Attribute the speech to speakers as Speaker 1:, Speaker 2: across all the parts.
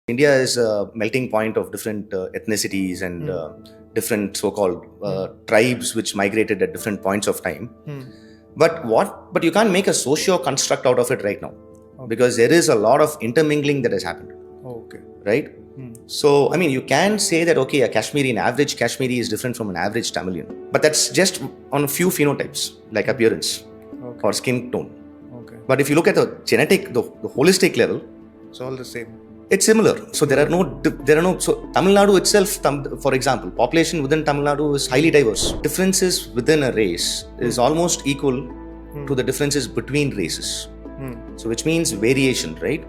Speaker 1: India is a melting point of different ethnicities and different so-called tribes which migrated at different points of time. But you can't make a socio-construct out of it right now, because there is a lot of intermingling that has happened. Right? So, I mean, you can say that, okay, an average Kashmiri is different from an average Tamilian. But that's just on a few phenotypes, like appearance or skin tone. But if you look at the genetic, the holistic level,
Speaker 2: it's all the same.
Speaker 1: It's similar. So so Tamil Nadu itself, for example, population within Tamil Nadu is highly diverse. Differences within a race is almost equal to the differences between races. So which means variation, right?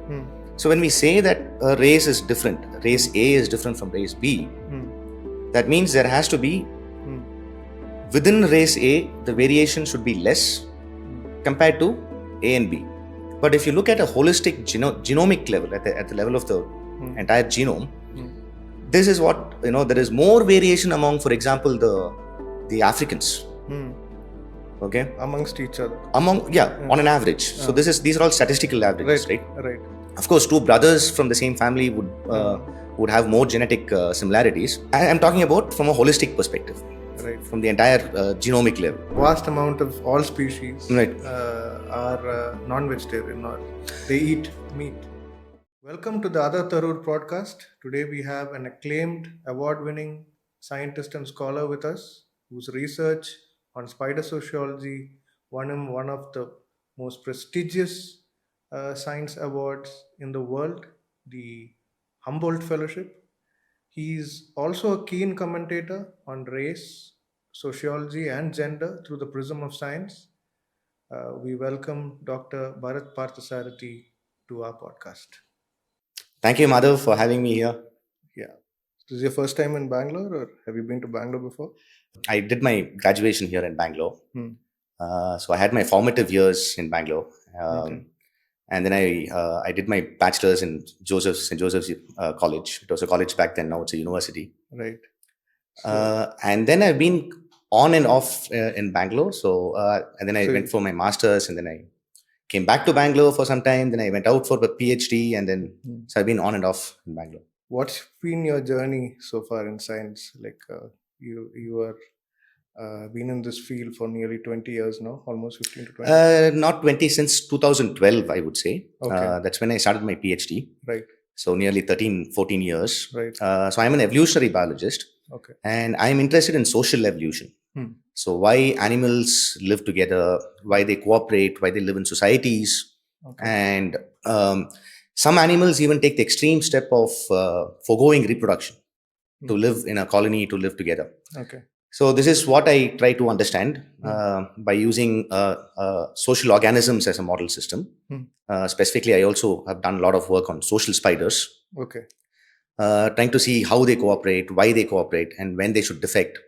Speaker 1: So when we say that a race is different, race A is different from race B, that means there has to be, within race A, the variation should be less compared to A and B. But if you look at a holistic genomic level, at the level of the entire genome, this is what, there is more variation among, for example, the Africans. Okay?
Speaker 2: Amongst each other.
Speaker 1: On an average. So these are all statistical averages, right?
Speaker 2: Right.
Speaker 1: Of course, two brothers from the same family would have more genetic similarities. I'm talking about from a holistic perspective.
Speaker 2: Right.
Speaker 1: From the entire genomic level.
Speaker 2: Vast amount of all species
Speaker 1: right.
Speaker 2: are non-vegetarian, or they eat meat. Welcome to the Other Tharur podcast. Today we have an acclaimed, award-winning scientist and scholar with us, whose research on spider sociology won him one of the most prestigious science awards in the world, the Humboldt Fellowship. He's also a keen commentator on race, sociology, and gender through the prism of science. We welcome Dr. Bharat Parthasarathy to our podcast.
Speaker 1: Thank you, Madhav, for having me here.
Speaker 2: Yeah. This is your first time in Bangalore, or have you been to Bangalore before?
Speaker 1: I did my graduation here in Bangalore. So I had my formative years in Bangalore. And then I did my bachelor's in St. Joseph's College. It was a college back then. Now it's a university.
Speaker 2: Right.
Speaker 1: And then I've been on and off in Bangalore. And then I went for my master's, and then I came back to Bangalore for some time. Then I went out for a PhD, and then so I've been on and off in Bangalore.
Speaker 2: What's been your journey so far in science? Like you are been in this field for nearly 20 years now, almost 15 to 20?
Speaker 1: Not 20, since 2012, I would say.
Speaker 2: Okay.
Speaker 1: That's when I started my PhD.
Speaker 2: Right.
Speaker 1: So nearly 13, 14 years.
Speaker 2: Right.
Speaker 1: So I'm an evolutionary biologist.
Speaker 2: Okay.
Speaker 1: And I'm interested in social evolution. So why animals live together, why they cooperate, why they live in societies. Okay. And some animals even take the extreme step of foregoing reproduction to live in a colony, to live together.
Speaker 2: Okay.
Speaker 1: So this is what I try to understand by using social organisms as a model system. Specifically, I also have done a lot of work on social spiders.
Speaker 2: Okay.
Speaker 1: Trying to see how they cooperate, why they cooperate, and when they should defect.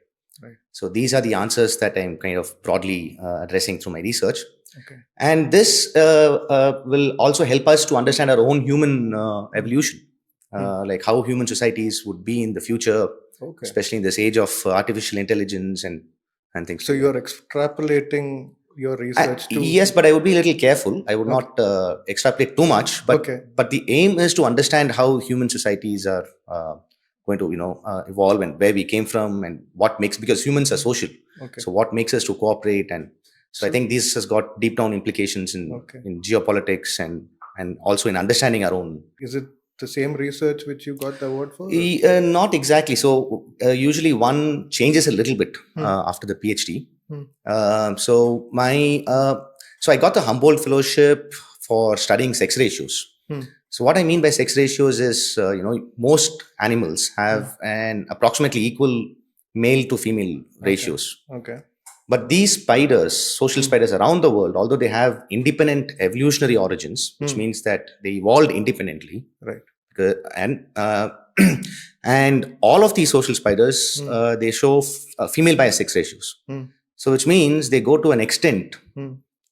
Speaker 2: Right.
Speaker 1: So these are the answers that I'm kind of broadly addressing through my research.
Speaker 2: Okay.
Speaker 1: And this will also help us to understand our own human evolution, like how human societies would be in the future. Okay. Especially in this age of artificial intelligence and things.
Speaker 2: So you're extrapolating your research to...
Speaker 1: Yes, but I would be a little careful. I would not extrapolate too much. But the aim is to understand how human societies are going to evolve, and where we came from, and what makes, because humans are social. Okay. So what makes us to cooperate, and so I think this has got deep down implications in geopolitics and also in understanding our own.
Speaker 2: Is it the same research which you got the award for?
Speaker 1: Not exactly. So usually one changes a little bit after the PhD. So I got the Humboldt Fellowship for studying sex ratios. So what I mean by sex ratios is, most animals have an approximately equal male to female ratios.
Speaker 2: Okay.
Speaker 1: But these spiders, social spiders around the world, although they have independent evolutionary origins, which means that they evolved independently.
Speaker 2: Right.
Speaker 1: And all of these social spiders, they show female bias sex ratios. So which means they go to an extent,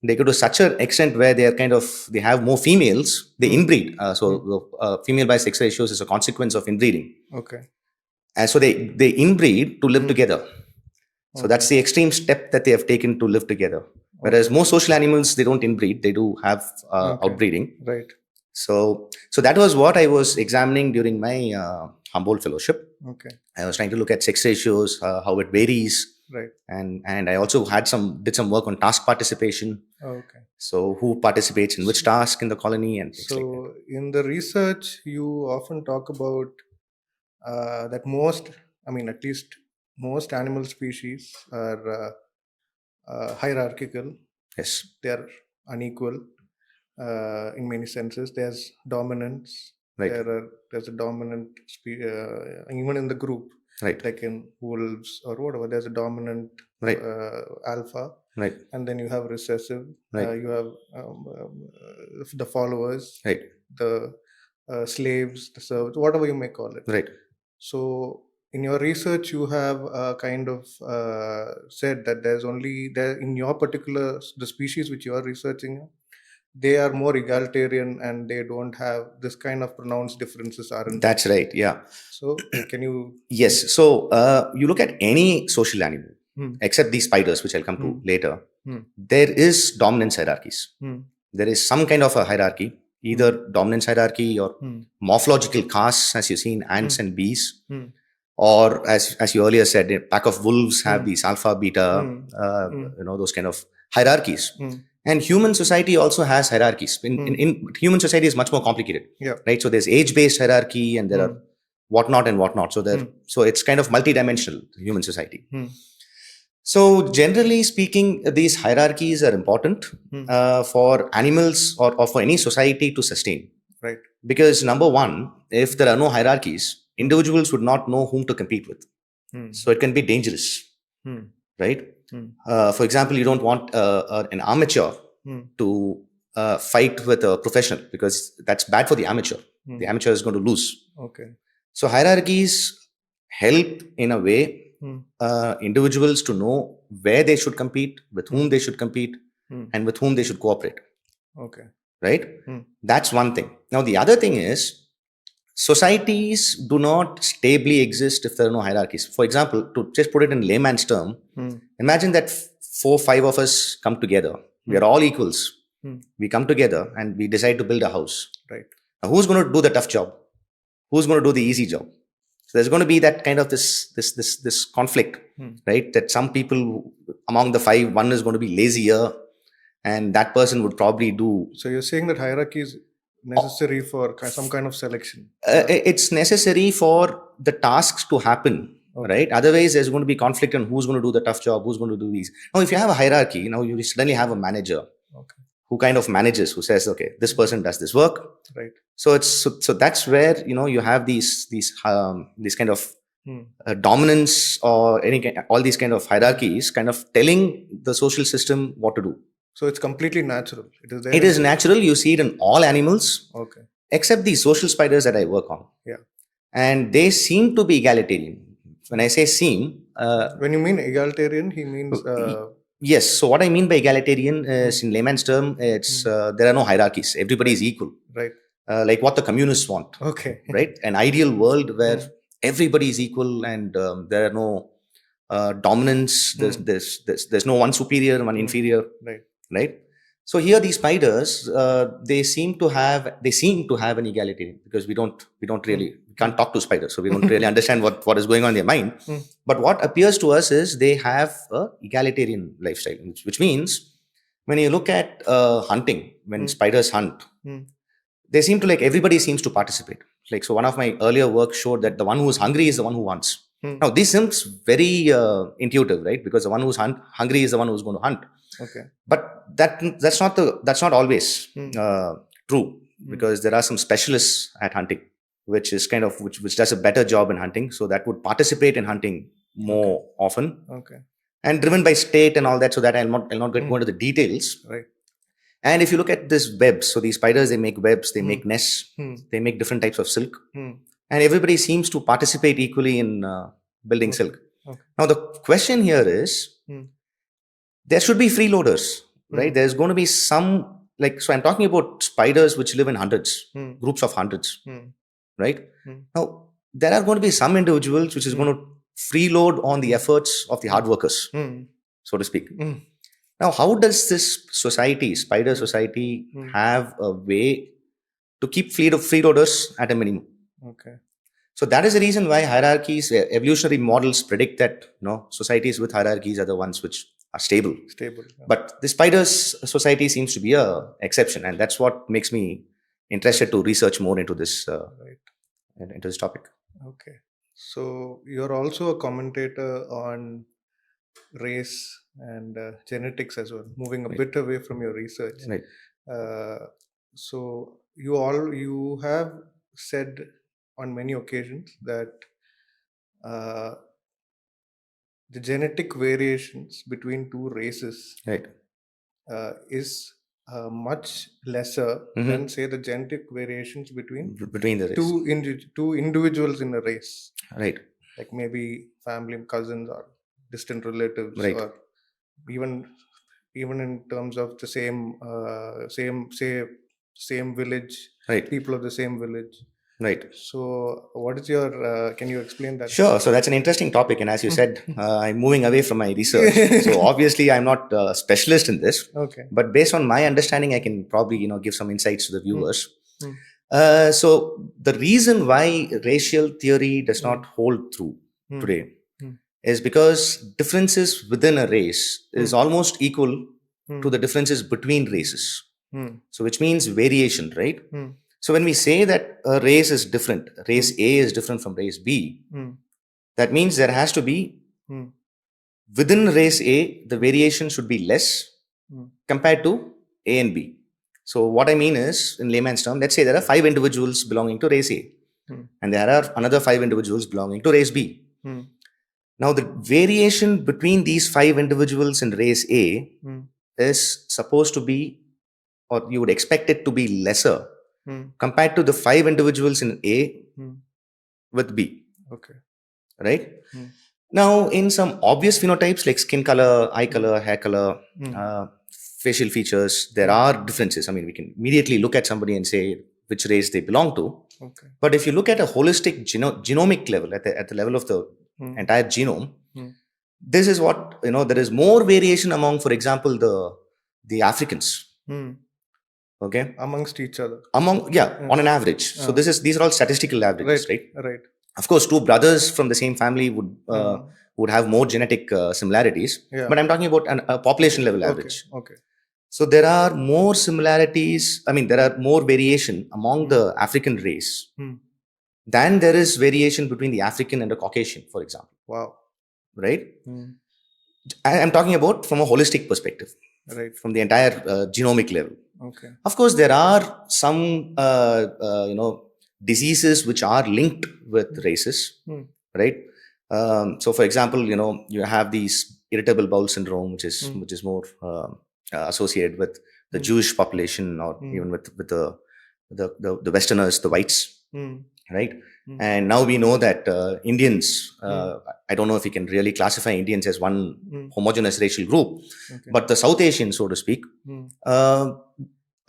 Speaker 1: they go to such an extent where they have more females, they inbreed. So female bias sex ratios is a consequence of inbreeding.
Speaker 2: Okay.
Speaker 1: And so they inbreed to live together. So that's the extreme step that they have taken to live together. Whereas most social animals, they don't inbreed, they do have outbreeding.
Speaker 2: Right.
Speaker 1: So that was what I was examining during my Humboldt fellowship.
Speaker 2: Okay.
Speaker 1: I was trying to look at sex ratios, how it varies,
Speaker 2: Right.
Speaker 1: and I also did some work on task participation.
Speaker 2: Okay.
Speaker 1: So who participates in which task in the colony and things like that.
Speaker 2: So in the research, you often talk about that at least most animal species are hierarchical.
Speaker 1: Yes.
Speaker 2: They are unequal in many senses. There's dominance.
Speaker 1: Right.
Speaker 2: There's a dominant even in the group,
Speaker 1: Right.
Speaker 2: like in wolves or whatever. There's a dominant
Speaker 1: Right.
Speaker 2: alpha,
Speaker 1: Right.
Speaker 2: and then you have recessive.
Speaker 1: Right.
Speaker 2: You have the followers,
Speaker 1: Right.
Speaker 2: the slaves, the servants, whatever you may call it.
Speaker 1: Right.
Speaker 2: So in your research, you have kind of said that there's only there in your particular the species which you are researching, they are more egalitarian and they don't have this kind of pronounced differences, aren't
Speaker 1: That's right. Yeah.
Speaker 2: So can you?
Speaker 1: Yes. So you look at any social animal, except these spiders, which I'll come to later. There is dominance hierarchies. There is some kind of a hierarchy, either dominance hierarchy or morphological castes, as you see in ants and bees, or as you earlier said, a pack of wolves have these alpha, beta, those kind of hierarchies. And human society also has hierarchies. In human society is much more complicated, right? So there's age-based hierarchy, and there are whatnot and whatnot. So it's kind of multidimensional, human society. So generally speaking, these hierarchies are important for animals or for any society to sustain.
Speaker 2: Right.
Speaker 1: Because number one, if there are no hierarchies, individuals would not know whom to compete with. So it can be dangerous, right? For example, you don't want an amateur to fight with a professional, because that's bad for the amateur. The amateur is going to lose.
Speaker 2: Okay.
Speaker 1: So hierarchies help in a way individuals to know where they should compete, with whom they should compete, and with whom they should cooperate.
Speaker 2: Okay.
Speaker 1: Right? That's one thing. Now, the other thing is, societies do not stably exist if there are no hierarchies. For example, to just put it in layman's term, imagine that 4-5 of us come together. We are all equals. We come together and we decide to build a house.
Speaker 2: Right.
Speaker 1: Now, who's going to do the tough job? Who's going to do the easy job? So there's going to be that kind of this conflict, right? That some people among the 5, one is going to be lazier, and that person would probably do.
Speaker 2: So you're saying that hierarchy is necessary for some kind of selection?
Speaker 1: It's necessary for the tasks to happen, right? Otherwise, there's going to be conflict on who's going to do the tough job, who's going to do these. Now, if you have a hierarchy, now you suddenly have a manager who kind of manages, who says, okay, this person does this work.
Speaker 2: Right.
Speaker 1: So so that's where you have these kind of dominance or all these kind of hierarchies kind of telling the social system what to do.
Speaker 2: So it's completely natural.
Speaker 1: It is natural. You see it in all animals, except the social spiders that I work on.
Speaker 2: Yeah.
Speaker 1: And they seem to be egalitarian. When I say seem,
Speaker 2: when you mean egalitarian, he means.
Speaker 1: Yes. So what I mean by egalitarian is, in layman's term, it's there are no hierarchies. Everybody is equal.
Speaker 2: Right.
Speaker 1: Like what the communists want.
Speaker 2: Okay.
Speaker 1: Right. An ideal world where everybody is equal and there are no dominance. There's no one superior, one inferior.
Speaker 2: Right.
Speaker 1: Right. So here these spiders, they seem to have an egalitarian, because we can't talk to spiders, so we don't really understand what is going on in their mind. But what appears to us is they have a egalitarian lifestyle, which means when you look at hunting, when spiders hunt, they seem to everybody seems to participate. So one of my earlier work showed that the one who is hungry is the one who hunts. Now this seems very intuitive, right? Because the one who's hungry is the one who's going to hunt.
Speaker 2: Okay.
Speaker 1: But that's not always true, because there are some specialists at hunting, which is which does a better job in hunting, so that would participate in hunting more often.
Speaker 2: Okay.
Speaker 1: And driven by state and all that, so that I'll not go into the details.
Speaker 2: Right.
Speaker 1: And if you look at this webs, so these spiders, they make webs, they make nests, they make different types of silk, and everybody seems to participate equally in building silk. Okay. Now the question here is, there should be freeloaders, right? There's going to be some, so I'm talking about spiders which live in hundreds, groups of hundreds, right? Now, there are going to be some individuals which is going to freeload on the efforts of the hard workers, so to speak. Now, how does this society, spider society, have a way to keep freeloaders at a minimum.
Speaker 2: Okay.
Speaker 1: So that is the reason why hierarchies, evolutionary models predict that societies with hierarchies are the ones which are stable.
Speaker 2: Stable. Yeah.
Speaker 1: But the spiders society seems to be a exception, and that's what makes me interested to research more into this into this topic.
Speaker 2: Okay. So you're also a commentator on race and genetics as well, moving a bit away from your research.
Speaker 1: Right.
Speaker 2: So you have said on many occasions that the genetic variations between two races
Speaker 1: Right.
Speaker 2: is much lesser than, say, the genetic variations between
Speaker 1: the race.
Speaker 2: two individuals in a race,
Speaker 1: Right.
Speaker 2: like maybe family cousins or distant relatives,
Speaker 1: Right.
Speaker 2: or even in terms of the same village,
Speaker 1: Right.
Speaker 2: people of the same village.
Speaker 1: Right.
Speaker 2: So what is your can you explain that?
Speaker 1: Sure. So that's an interesting topic, and as you said, I'm moving away from my research. So obviously, I'm not a specialist in this.
Speaker 2: Okay.
Speaker 1: But based on my understanding, I can probably give some insights to the viewers. So the reason why racial theory does not hold true today is because differences within a race is almost equal to the differences between races. So which means variation, right? So when we say that a race is different, race A is different from race B, that means there has to be within race A, the variation should be less compared to A and B. So what I mean is, in layman's term, let's say there are 5 individuals belonging to race A, and there are another 5 individuals belonging to race B. Now, the variation between these 5 individuals in race A is supposed to be, or you would expect it to be lesser compared to the 5 individuals in A with B.
Speaker 2: Okay.
Speaker 1: Right? Now, in some obvious phenotypes like skin color, eye color, hair color, facial features, there are differences. I mean, we can immediately look at somebody and say which race they belong to. Okay. But if you look at a holistic genomic level, at the level of the entire genome, this is what, there is more variation among, for example, the Africans. Okay.
Speaker 2: Amongst each other.
Speaker 1: On an average. So these are all statistical averages, right?
Speaker 2: Right.
Speaker 1: Of course, 2 brothers from the same family would have more genetic similarities. Yeah. But I'm talking about a population level average.
Speaker 2: Okay.
Speaker 1: So there are more similarities. I mean, there are more variation among the African race than there is variation between the African and the Caucasian, for example.
Speaker 2: Wow.
Speaker 1: Right? I'm talking about from a holistic perspective.
Speaker 2: Right.
Speaker 1: From the entire genomic level.
Speaker 2: Okay.
Speaker 1: Of course, there are some, diseases which are linked with races, right? So, for example, you have these irritable bowel syndrome, which is more associated with the Jewish population, or even with the Westerners, the whites, right? And now we know that Indians, I don't know if we can really classify Indians as one homogeneous racial group, but the South Asians, so to speak,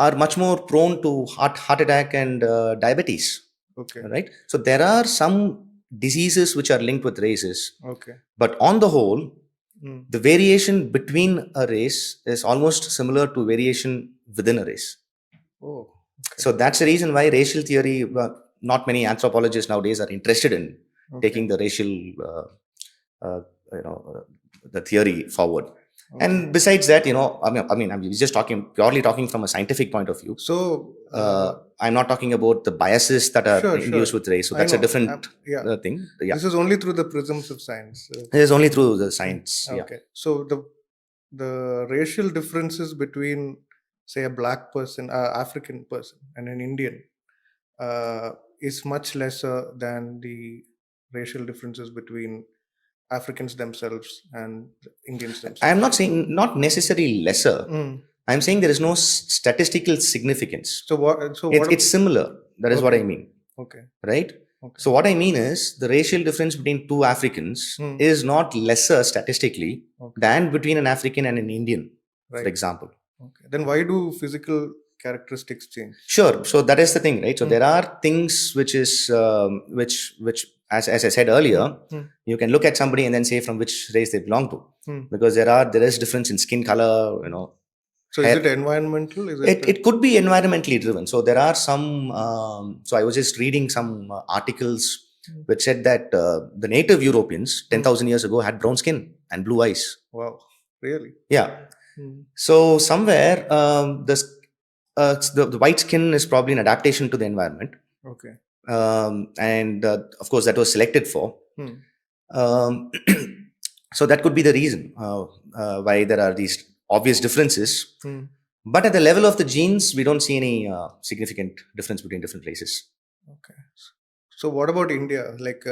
Speaker 1: are much more prone to heart attack and diabetes. Okay. Right? So there are some diseases which are linked with races. Okay. But on the whole, the variation between a race is almost similar to variation within a race. Oh. Okay. So that's the reason why racial theory, not many anthropologists nowadays are interested in taking the racial, the theory forward. Okay. And besides that, I'm just purely talking from a scientific point of view. So I'm not talking about the biases that are induced with race. So that's a different thing. Yeah.
Speaker 2: This is only through the prisms of science.
Speaker 1: It is only through the science.
Speaker 2: Okay. Yeah. So the racial differences between, say, a black person, African person, and an Indian is much lesser than the racial differences between Africans themselves and Indians themselves.
Speaker 1: I'm not saying not necessarily lesser. I'm saying there is no statistical significance. It's similar. That is what I mean. Okay. Right? Okay. So what I mean is the racial difference between 2 Africans is not lesser statistically than between an African and an Indian, for example.
Speaker 2: Okay. Then why do physical characteristics change?
Speaker 1: Sure. So that is the thing, right? So there are things which is which as I said earlier, you can look at somebody and then say from which race they belong to, because there is difference in skin color,
Speaker 2: So is it environmental? Is it?
Speaker 1: It could be environmentally driven. So there are some. So I was just reading some articles which said that the native Europeans 10,000 years ago had brown skin and blue eyes.
Speaker 2: Wow, really?
Speaker 1: Yeah. So somewhere the white skin is probably an adaptation to the environment.
Speaker 2: Okay.
Speaker 1: And of course that was selected for. Um, so that could be the reason why there are these obvious differences. But at the level of the genes, we don't see any significant difference between different races.
Speaker 2: Okay. So what about India? Like,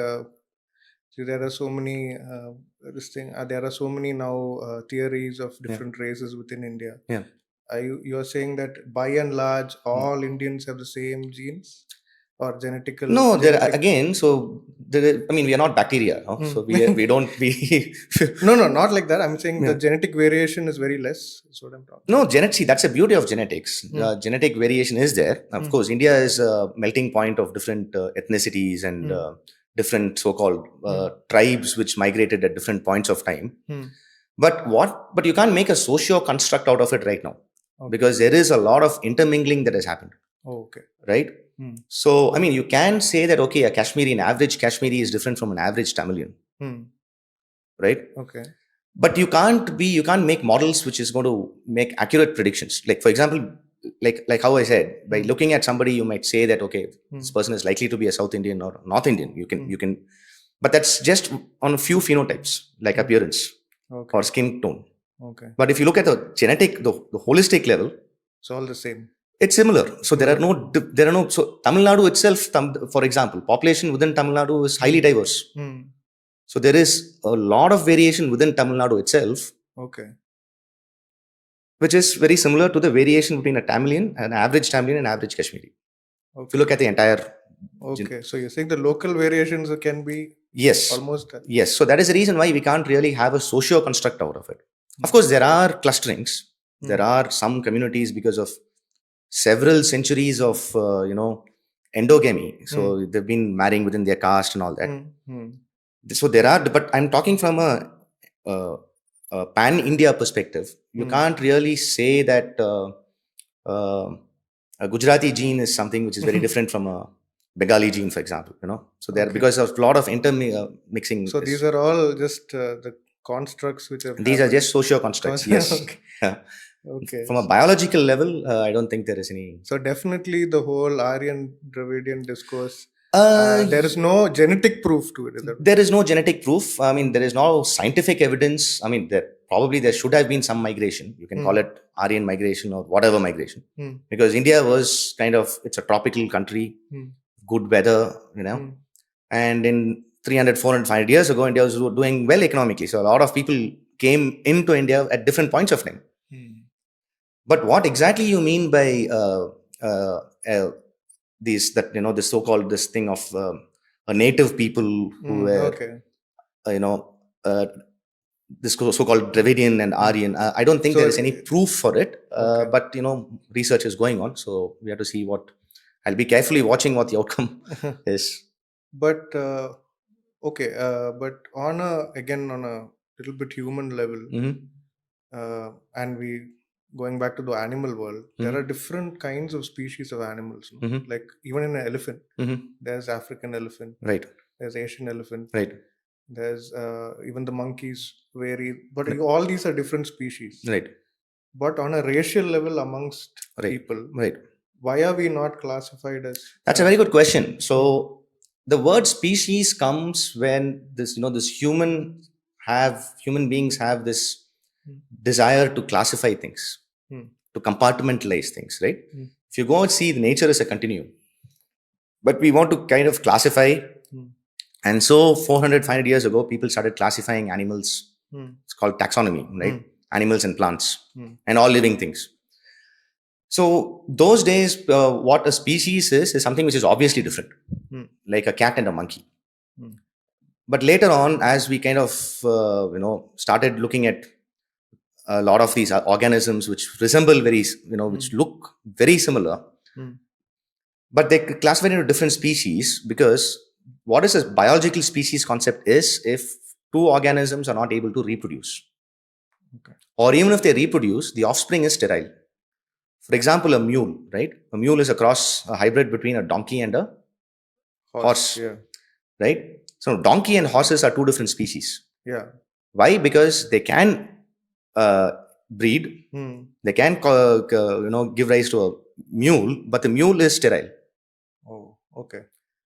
Speaker 2: see, there are so many there are so many now theories of different races within India.
Speaker 1: Yeah.
Speaker 2: You're saying that by and large all Indians have the same genes or genetical?
Speaker 1: No, there again. So I mean, we are not bacteria, no? So we don't we.
Speaker 2: No, not like that. I'm saying the genetic variation is very less. That's what I'm talking.
Speaker 1: No, see, that's the beauty of genetics. Genetic variation is there. Of course, India is a melting point of different ethnicities and different so-called tribes which migrated at different points of time. But you can't make a socio-construct out of it right now because there is a lot of intermingling that has happened.
Speaker 2: Okay.
Speaker 1: Right? So, I mean, you can say that, okay, an average Kashmiri is different from an average Tamilian. Right?
Speaker 2: Okay.
Speaker 1: But you can't make models which is going to make accurate predictions. Like, for example, like how I said, by looking at somebody, you might say that, okay, this person is likely to be a South Indian or North Indian. You can, but that's just on a few phenotypes, like appearance or skin tone.
Speaker 2: Okay.
Speaker 1: But if you look at the genetic, the holistic level,
Speaker 2: it's all the same.
Speaker 1: It's similar. So there are no. So Tamil Nadu itself, for example, population within Tamil Nadu is highly diverse. So there is a lot of variation within Tamil Nadu itself.
Speaker 2: Okay.
Speaker 1: Which is very similar to the variation between an average Tamilian and average Kashmiri. Okay. If you look at the entire.
Speaker 2: Okay. So you're saying the local variations can be.
Speaker 1: Yes.
Speaker 2: Almost.
Speaker 1: Yes. So that is the reason why we can't really have a socio-construct out of it. Of course, there are clusterings. There are some communities because of several centuries of endogamy. So they've been marrying within their caste and all that. So there are, but I'm talking from a pan-India perspective. You can't really say that a Gujarati gene is something which is very different from a Bengali gene, for example. So there because of a lot of intermixing.
Speaker 2: So these are all just the constructs which have.
Speaker 1: These are just socio-constructs. Yes.
Speaker 2: Okay.
Speaker 1: From a biological level, I don't think there is any.
Speaker 2: So definitely the whole Aryan Dravidian discourse. There is no genetic proof to it.
Speaker 1: There is no genetic proof. I mean, there is no scientific evidence. I mean, there should have been some migration. You can call it Aryan migration or whatever migration. Because India was it's a tropical country, good weather, and in 300, 400, 500 years ago, India was doing well economically. So a lot of people came into India at different points of time. But what exactly you mean by this so-called this thing of a native people who were, this so-called Dravidian and Aryan. I don't think there is any proof for it, but research is going on, so we have to see what. I'll be carefully watching what the outcome is.
Speaker 2: But but on a little bit human level, and we. Going back to the animal world, there are different kinds of species of animals. Like even in an elephant, there's African elephant,
Speaker 1: right?
Speaker 2: There's Asian elephant,
Speaker 1: right?
Speaker 2: There's even the monkeys vary, but all these are different species,
Speaker 1: right?
Speaker 2: But on a racial level amongst people,
Speaker 1: right?
Speaker 2: Why are we not classified as?
Speaker 1: That's a very good question. So the word species comes when this human beings have this desire to classify things, to compartmentalize things, right? If you go and see, the nature is a continuum, but we want to kind of classify. And so 400, 500 years ago, people started classifying animals. It's called taxonomy, right? Animals and plants and all living things. So those days, what a species is something which is obviously different, like a cat and a monkey. But later on, as we kind of, started looking at a lot of these organisms which resemble which look very similar, but they classified into different species because what is a biological species concept is if two organisms are not able to reproduce.
Speaker 2: Okay.
Speaker 1: Or even if they reproduce, the offspring is sterile. For example, a mule, right? A mule is a hybrid between a donkey and a horse.
Speaker 2: Yeah.
Speaker 1: Right? So donkey and horses are two different species.
Speaker 2: Yeah.
Speaker 1: Why? Because they can breed. They can give rise to a mule, but the mule is sterile.
Speaker 2: Oh, okay.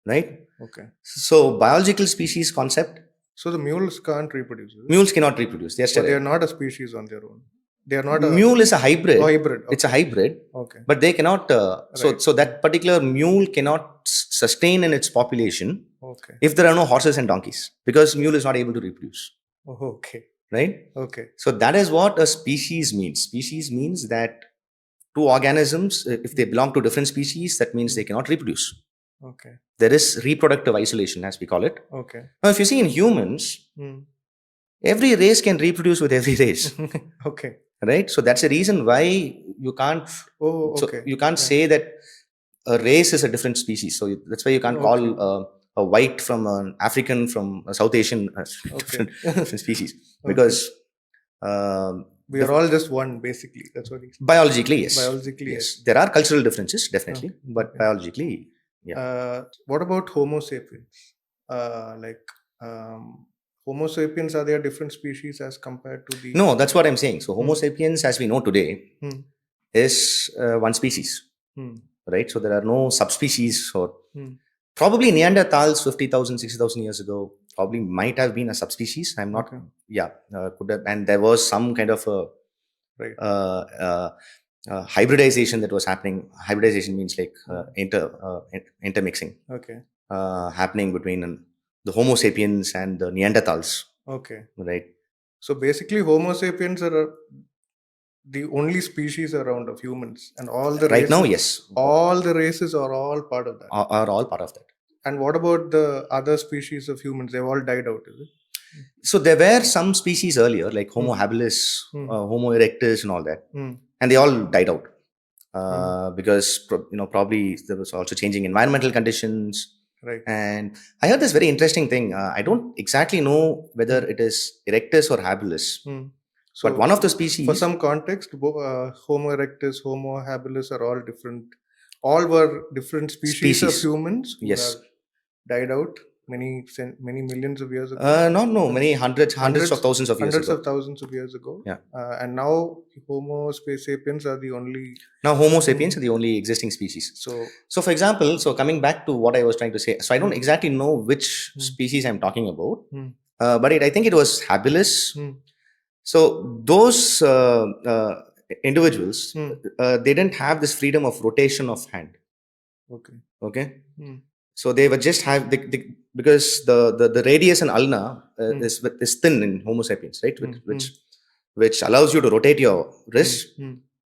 Speaker 1: Right?
Speaker 2: Okay.
Speaker 1: So biological species concept.
Speaker 2: So the mules can't reproduce.
Speaker 1: Mules cannot reproduce. They are
Speaker 2: But
Speaker 1: sterile.
Speaker 2: they are not a species on their own. They are not a
Speaker 1: mule is a hybrid.
Speaker 2: hybrid. Okay.
Speaker 1: It's a hybrid.
Speaker 2: Okay.
Speaker 1: But they cannot.
Speaker 2: Right.
Speaker 1: So that particular mule cannot sustain in its population.
Speaker 2: Okay.
Speaker 1: If there are no horses and donkeys, because mule is not able to reproduce.
Speaker 2: Oh, okay.
Speaker 1: Right?
Speaker 2: Okay.
Speaker 1: So that is what a species means. Species means that two organisms, if they belong to different species, that means they cannot reproduce.
Speaker 2: Okay.
Speaker 1: There is reproductive isolation, as we call it.
Speaker 2: Okay.
Speaker 1: Now, if you see in humans, every race can reproduce with every race.
Speaker 2: Okay.
Speaker 1: Right? So that's the reason why you can't.
Speaker 2: Oh, okay.
Speaker 1: So you can't say that a race is a different species. So that's why you can't call a white from an African from a South Asian different species. Because
Speaker 2: we are all just one, basically. That's what he's saying.
Speaker 1: Biologically, yes.
Speaker 2: Biologically,
Speaker 1: yes. There are cultural differences, definitely. But biologically, yeah.
Speaker 2: What about Homo sapiens? Homo sapiens, are there different species as compared to the...
Speaker 1: No, that's what I'm saying. So Homo sapiens, as we know today, is one species. Right? So there are no subspecies or... Probably Neanderthals 50,000, 60,000 years ago probably might have been a subspecies. I'm not...
Speaker 2: Okay.
Speaker 1: Yeah. Could have, and there was some kind of a...
Speaker 2: Right.
Speaker 1: hybridization that was happening. Hybridization means like intermixing.
Speaker 2: Okay.
Speaker 1: Happening between the Homo sapiens and the Neanderthals.
Speaker 2: Okay.
Speaker 1: Right.
Speaker 2: So basically, Homo sapiens are the only species around of humans, and all the
Speaker 1: right
Speaker 2: races,
Speaker 1: now, yes,
Speaker 2: all the races are all part of that.
Speaker 1: Are all part of that.
Speaker 2: And what about the other species of humans? They've all died out, is it?
Speaker 1: So there were some species earlier, like Homo habilis, Homo erectus, and all that, and they all died out because probably there was also changing environmental conditions.
Speaker 2: Right.
Speaker 1: And I heard this very interesting thing. I don't exactly know whether it is erectus or habilis.
Speaker 2: So
Speaker 1: but one of the species...
Speaker 2: For some context, Homo erectus, Homo habilis are all different. All were different species of humans who have died out many millions of years ago.
Speaker 1: No, many hundreds of thousands of years
Speaker 2: hundreds
Speaker 1: ago.
Speaker 2: of thousands of years ago.
Speaker 1: Yeah.
Speaker 2: And now Homo sapiens are the only...
Speaker 1: Now Homo sapiens are the only existing species. So for example, coming back to what I was trying to say, so I don't exactly know which species I'm talking about, but I think it was habilis. So those individuals, they didn't have this freedom of rotation of hand. Okay. So they were just because the radius and ulna is thin in Homo sapiens, right? Which allows you to rotate your wrist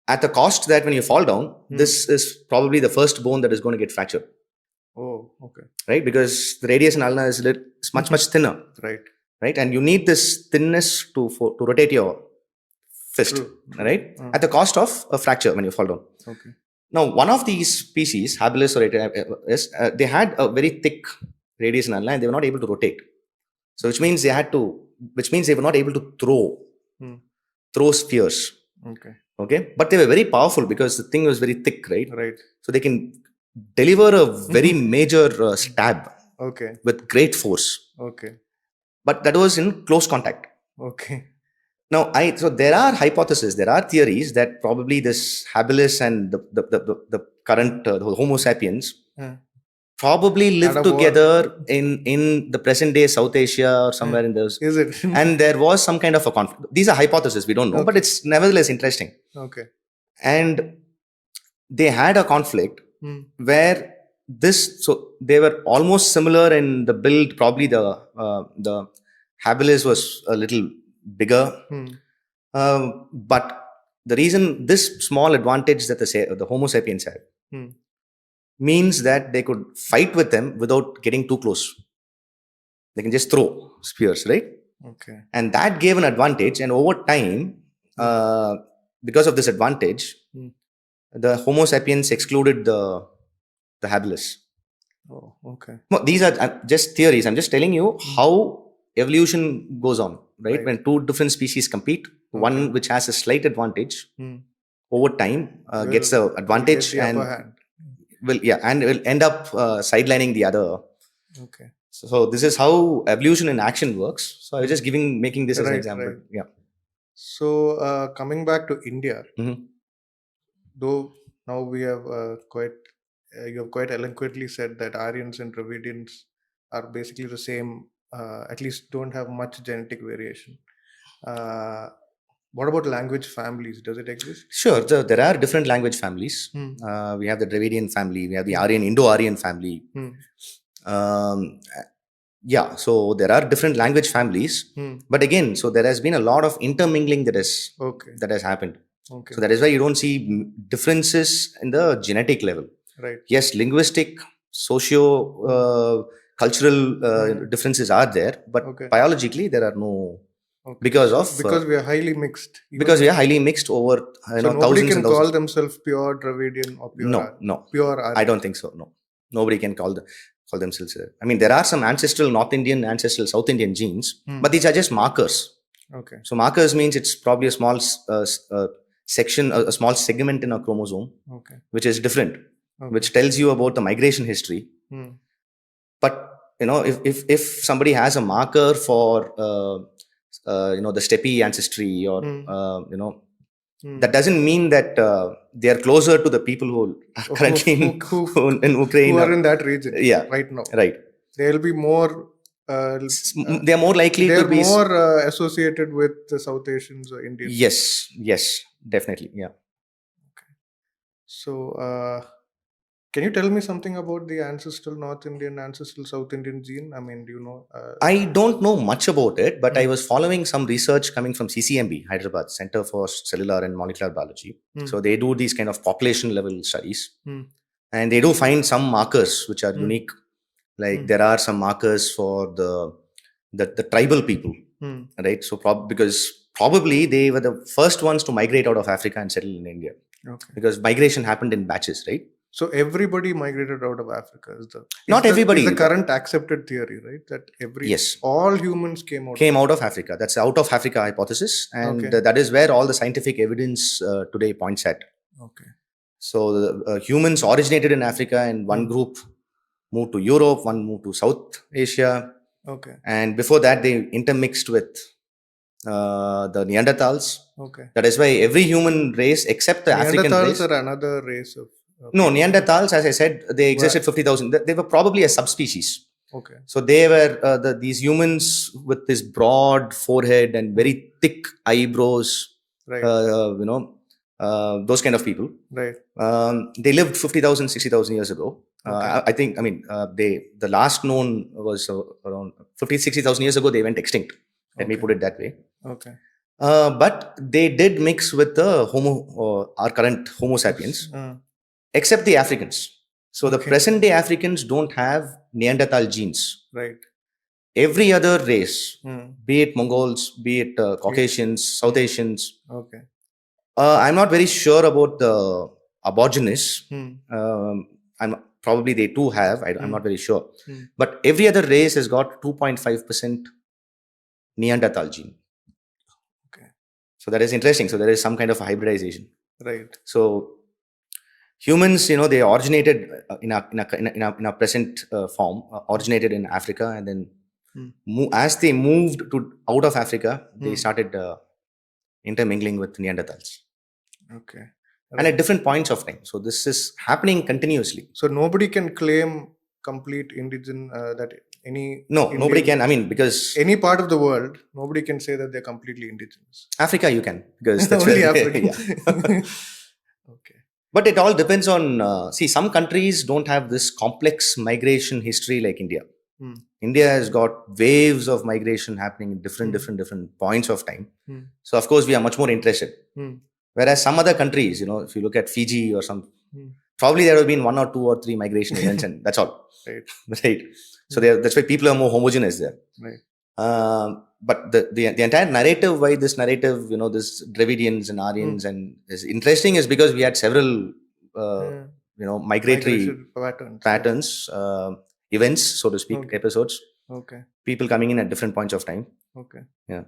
Speaker 1: at the cost that when you fall down, this is probably the first bone that is going to get fractured.
Speaker 2: Oh, okay.
Speaker 1: Right? Because the radius and ulna is much thinner.
Speaker 2: Right.
Speaker 1: Right? And you need this thinness to rotate your fist. True. Right? At the cost of a fracture when you fall down.
Speaker 2: Okay.
Speaker 1: Now, one of these species, habilis or they had a very thick radius and ulna, and they were not able to rotate. So, which means they were not able to throw spears. Okay. But they were very powerful because the thing was very thick, right?
Speaker 2: Right.
Speaker 1: So they can deliver a very major stab.
Speaker 2: Okay.
Speaker 1: With great force.
Speaker 2: Okay.
Speaker 1: But that was in close contact.
Speaker 2: Okay.
Speaker 1: Now, so there are hypotheses, there are theories that probably this habilis and the current the Homo sapiens probably lived together in the present day South Asia or somewhere in those.
Speaker 2: Is it?
Speaker 1: And there was some kind of a conflict. These are hypotheses, we don't know, but it's nevertheless interesting.
Speaker 2: Okay.
Speaker 1: And they had a conflict where so they were almost similar in the build. Probably the habilis was a little bigger, but the reason this small advantage that the Homo sapiens had means that they could fight with them without getting too close. They can just throw spears, right?
Speaker 2: Okay.
Speaker 1: And that gave an advantage, and over time, because of this advantage, the Homo sapiens excluded the habilis.
Speaker 2: Oh, okay.
Speaker 1: No, these are just theories. I'm just telling you how evolution goes on. right?
Speaker 2: Right.
Speaker 1: When two different species compete, one which has a slight advantage over time gets the advantage
Speaker 2: Get the
Speaker 1: and
Speaker 2: upper hand.
Speaker 1: will end up sidelining the other.
Speaker 2: Okay.
Speaker 1: So this is how evolution in action works. So I was just making this as an
Speaker 2: Right,
Speaker 1: example.
Speaker 2: right.
Speaker 1: Yeah.
Speaker 2: So coming back to India,
Speaker 1: Mhm.
Speaker 2: though now we have you have quite eloquently said that Aryans and Dravidians are basically the same, at least don't have much genetic variation. Uh, what about language families? Does it exist?
Speaker 1: Sure. There are different language families.
Speaker 2: Hmm.
Speaker 1: We have the Dravidian family. We have the Aryan, Indo-Aryan family.
Speaker 2: Hmm.
Speaker 1: Um, yeah. So there are different language families.
Speaker 2: Hmm.
Speaker 1: But again, so there has been a lot of intermingling
Speaker 2: Okay.
Speaker 1: that has happened.
Speaker 2: Okay.
Speaker 1: So that is why you don't see differences in the genetic level.
Speaker 2: Right.
Speaker 1: Yes, linguistic, socio, cultural differences are there, but
Speaker 2: Okay.
Speaker 1: biologically there are no.
Speaker 2: Okay.
Speaker 1: Because of
Speaker 2: Because we are highly mixed.
Speaker 1: because we are highly mixed over
Speaker 2: So nobody
Speaker 1: thousands
Speaker 2: can
Speaker 1: and thousands.
Speaker 2: call themselves pure Dravidian or pure
Speaker 1: No,
Speaker 2: pure
Speaker 1: I
Speaker 2: Aryan.
Speaker 1: don't think so. No, nobody can call themselves. I mean, there are some ancestral North Indian, ancestral South Indian genes, but these are just markers.
Speaker 2: Okay.
Speaker 1: So markers means it's probably a small section, a small segment in a chromosome,
Speaker 2: Okay.
Speaker 1: which is different,
Speaker 2: Okay.
Speaker 1: which tells you about the migration history. But if somebody has a marker for the steppe ancestry or that doesn't mean that they are closer to the people who are currently in Ukraine
Speaker 2: who are in that region.
Speaker 1: Yeah,
Speaker 2: right now.
Speaker 1: Right.
Speaker 2: They will be more.
Speaker 1: They are more likely
Speaker 2: They
Speaker 1: to
Speaker 2: are
Speaker 1: be
Speaker 2: more associated with the South Asians or Indians.
Speaker 1: Yes, definitely. Yeah.
Speaker 2: So, can you tell me something about the ancestral North Indian, ancestral South Indian gene? I mean, do you know?
Speaker 1: I don't know much about it, but I was following some research coming from CCMB, Hyderabad Center for Cellular and Molecular Biology. So they do these kind of population level studies, and they do find some markers which are unique. Like there are some markers for the tribal people, right? So because probably they were the first ones to migrate out of Africa and settle in India.
Speaker 2: Okay.
Speaker 1: Because migration happened in batches, right?
Speaker 2: So everybody migrated out of Africa.
Speaker 1: Not everybody.
Speaker 2: Is the current accepted theory, right? That all humans came out
Speaker 1: of Africa. That's the out of Africa hypothesis, and
Speaker 2: Okay.
Speaker 1: That is where all the scientific evidence today points at.
Speaker 2: Okay.
Speaker 1: So humans originated in Africa, and one group moved to Europe, one moved to South Asia.
Speaker 2: Okay.
Speaker 1: And before that, they intermixed with the Neanderthals.
Speaker 2: Okay.
Speaker 1: That is why every human race except the African race.
Speaker 2: Neanderthals are another race of.
Speaker 1: No, Neanderthals, as I said, they existed 50,000. They were probably a subspecies.
Speaker 2: Okay.
Speaker 1: So they were these humans with this broad forehead and very thick eyebrows.
Speaker 2: Right.
Speaker 1: Those kind of people.
Speaker 2: Right.
Speaker 1: They lived 50,000, 60,000 years ago.
Speaker 2: Okay.
Speaker 1: I think. I mean, the last known was around 50, 60,000 years ago. They went extinct. Let me put it that way.
Speaker 2: Okay.
Speaker 1: But they did mix with the Homo, our current Homo sapiens, except the Africans. So the present day Africans don't have Neanderthal genes.
Speaker 2: Right.
Speaker 1: Every other race, be it Mongols, be it Caucasians, South Asians.
Speaker 2: Okay.
Speaker 1: I'm not very sure about the Aborigines. Probably they too have. I'm not very sure. But every other race has got 2.5% Neanderthal gene.
Speaker 2: Okay.
Speaker 1: So that is interesting. So there is some kind of hybridization.
Speaker 2: Right.
Speaker 1: So humans, they originated in a present form, originated in Africa, and then as they moved out of Africa, they started intermingling with Neanderthals. Okay. Right. And at different points of time. So this is happening continuously.
Speaker 2: So nobody can claim complete that any.
Speaker 1: No, nobody can. I mean, because
Speaker 2: any part of the world, nobody can say that they're completely indigenous.
Speaker 1: Africa, you can, because that's
Speaker 2: only
Speaker 1: where
Speaker 2: Africa. Okay.
Speaker 1: But it all depends on, some countries don't have this complex migration history like India. India has got waves of migration happening in different points of time. So, of course, we are much more interested. Whereas some other countries, if you look at Fiji or some, probably there have been 1 or 2 or 3 migration events, and that's all.
Speaker 2: Right.
Speaker 1: Right. So, that's why people are more homogeneous there.
Speaker 2: Right.
Speaker 1: But the entire narrative, why this narrative, this Dravidians and Aryans and is interesting, is because we had several, migratory patterns, events, so to speak, episodes.
Speaker 2: Okay.
Speaker 1: People coming in at different points of time.
Speaker 2: Okay.
Speaker 1: Yeah.